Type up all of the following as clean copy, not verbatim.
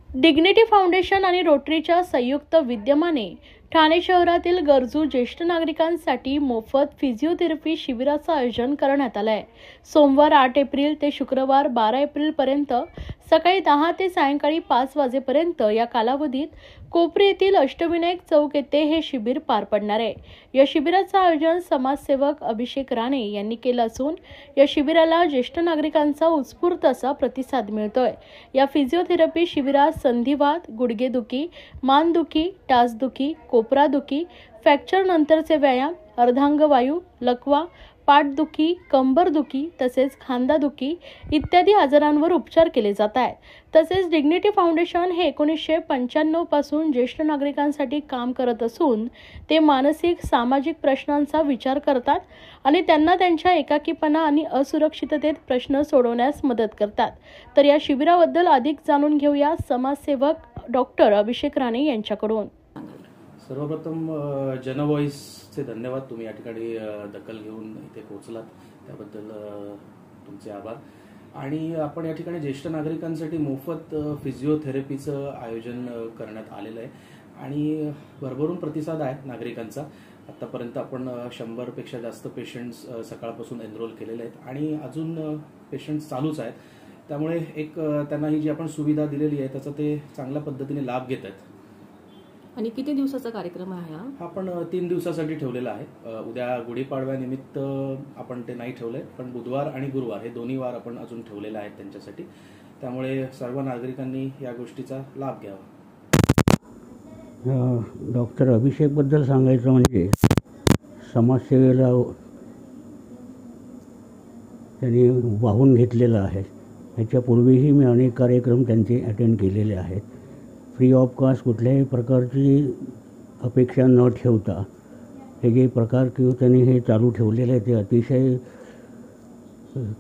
Dignity foundation आणि रोटरीच्या संयुक्त विद्यमाने ठाणे शहरातील गरजू ज्येष्ठ नागरिकांसाठी मोफत फिजिओथेरपी शिबिराचं आयोजन करण्यात आलं आहे। सोमवार 8 एप्रिल ते शुक्रवार 12 एप्रिल पर्यंत सकाळी 10 ते सायंकाळी 5 वाजेपर्यंत या कालावधीत कोपरी येथील अष्टविनायक चौक येथे हे शिबिर पार पडणार आहे। या शिबिराचं आयोजन समाजसेवक अभिषेक राणे यांनी केलं असून या शिबिराला ज्येष्ठ नागरिकांचा उत्स्फूर्त असा प्रतिसाद मिळतोय। या फिजिओथेरपी शिबिरात संधिवात, गुडघेदुखी, मानदुखी, टाचदुखी, कोपरादुखी, फ्रॅक्चर नंतरचे व्यायाम, अर्धांगवायू, लकवा, पाठदुखी, कंबरदुखी तसेच खांदादुखी इत्यादी आजारांवर उपचार केले जात आहेत। तसेच डिग्निटी फाउंडेशन हे 1995 पासून ज्येष्ठ नागरिकांसाठी काम करत असून ते मानसिक सामाजिक प्रश्नांचा विचार करतात आणि त्यांना त्यांच्या एकाकीपणा आणि असुरक्षिततेत प्रश्न सोडवण्यास मदत करतात। तर या शिबिराबद्दल अधिक जाणून घेऊया समाजसेवक डॉक्टर अभिषेक राणे यांच्याकडून। सर्वप्रथम जनव्हॉइसचे धन्यवाद, तुम्ही या ठिकाणी दखल घेऊन इथे पोहोचलात त्याबद्दल तुमचे आभार। आणि आपण या ठिकाणी ज्येष्ठ नागरिकांसाठी मोफत फिजिओथेरपीचं आयोजन करण्यात आलेलं आहे आणि भरभरून प्रतिसाद आहे नागरिकांचा। आतापर्यंत आपण 100 पेक्षा जास्त पेशंट्स सकाळपासून एनरोल केलेले आहेत आणि अजून पेशंट्स चालूच आहेत। त्यामुळे एक त्यांना ही जी आपण सुविधा दिलेली आहे त्याचा ते चांगल्या पद्धतीने लाभ घेत आहेत। आणि किती दिवसाचा कार्यक्रम आहे हा? आपण 3 दिवसासाठी ठेवलेला आहे। उद्या गुढीपाडव्यानिमित्त आपण ते नाही ठेवलंय, पण बुधवार आणि गुरुवार हे दोन्ही वार आपण अजून ठेवलेले आहेत त्यांच्यासाठी। त्यामुळे सर्व नागरिकांनी या गोष्टीचा लाभ घ्यावा। डॉक्टर अभिषेक बद्दल सांगायचं म्हणजे समाजसेवेला त्यांनी वाहून घेतलेलं आहे। ह्याच्यापूर्वीही मी अनेक कार्यक्रम त्यांचे अटेंड केलेले आहेत। फ्री ऑफ कॉस्ट कुठल्याही प्रकारची अपेक्षा न ठेवता हे जे प्रकार किंवा त्यांनी हे चालू ठेवलेलं आहे ते अतिशय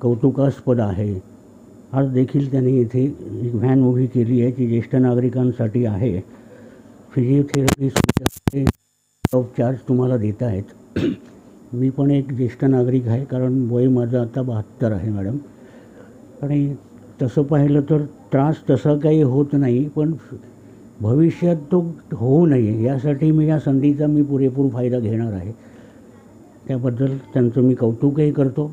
कौतुकास्पद आहे। आज देखील त्यांनी इथे एक व्हॅन उभी केली आहे जी ज्येष्ठ नागरिकांसाठी आहे। फिजिओथेरपी फ्री ऑफ चार्ज तुम्हाला देत आहेत। मी पण एक ज्येष्ठ नागरिक आहे, कारण वय माझं आता 72 आहे मॅडम। आणि तसं पाहिलं तर त्रास तसा काही होत नाही, पण भविष्यात तो होऊ नये यासाठी मी या संधीचा पुरेपूर फायदा घेणार आहे। त्याबद्दल त्यांचं मी कौतुकही करतो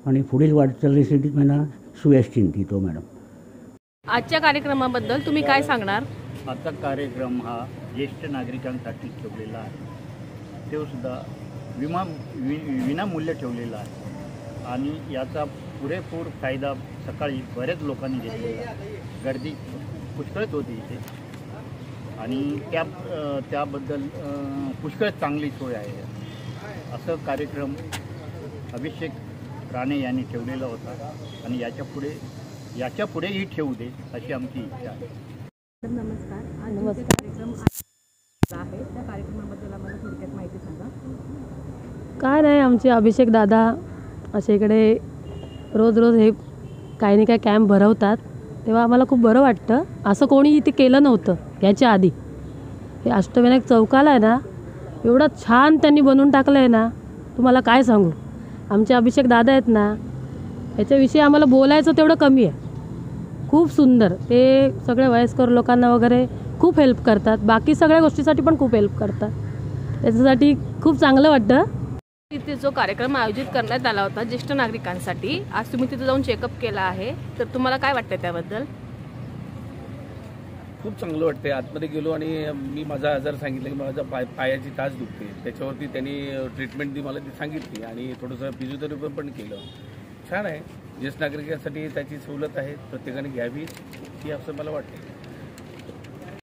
आणि पुढील वाटचालीसाठी त्यांना सुयश चिंतितो। मॅडम, आजच्या कार्यक्रमाबद्दल तुम्ही काय सांगणार? आजचा कार्यक्रम हा ज्येष्ठ नागरिकांसाठी ठेवलेला आहे, तो सुद्धा विनामूल्य ठेवलेला आहे आणि याचा पुरेपूर फायदा सकाळी बरेच लोकांनी घेतलेला आहे। गर्दी पुष्कळच होती इथे आणि त्याबद्दल पुष्कळ चांगली सोय आहे। असं कार्यक्रम अभिषेक राणे यांनी ठेवलेला होता आणि याच्या पुढेही ठेवू दे अशी आमची इच्छा आहे। नमस्कार। नमस्कार। कार्यक्रम आहे, त्या कार्यक्रमाबद्दल आम्हाला थोडक्यात माहिती सांगा। काय नाही, आमचे अभिषेक दादा असे इकडे रोज हे काही ना काही कॅम्प भरवतात, तेव्हा आम्हाला खूप बरं वाटतं। असं कोणी इथे केलं नव्हतं याच्या आधी। हे अष्टविनायक चौकाला आहे ना, एवढं छान त्यांनी बनवून टाकलं आहे ना, तुम्हाला काय सांगू। आमचे अभिषेक दादा आहेत ना, याच्याविषयी आम्हाला बोलायचं तेवढं कमी आहे। खूप सुंदर, ते सगळे वयस्कर लोकांना वगैरे खूप हेल्प करतात, बाकी सगळ्या गोष्टीसाठी पण खूप हेल्प करतात। त्याच्यासाठी खूप चांगलं वाटतं। तिथे जो कार्यक्रम आयोजित करण्यात आला होता ज्येष्ठ नागरिकांसाठी, आज तुम्ही तिथे जाऊन चेकअप केला आहे, तर तुम्हाला काय वाटतं त्याबद्दल? खूप चांगलं वाटते। आतमध्ये गेलो आणि मी माझा आजार सांगितलं की माझ्या पायाची टाच दुखते, त्याच्यावरती त्यांनी ट्रीटमेंट मला ती सांगितली आणि थोडंसं फिजिओथेरपी पण केलं। छान आहे, ज्येष्ठ नागरिकांसाठी त्याची सवलत आहे, प्रत्येकाने घ्यावी ही असं मला वाटतं।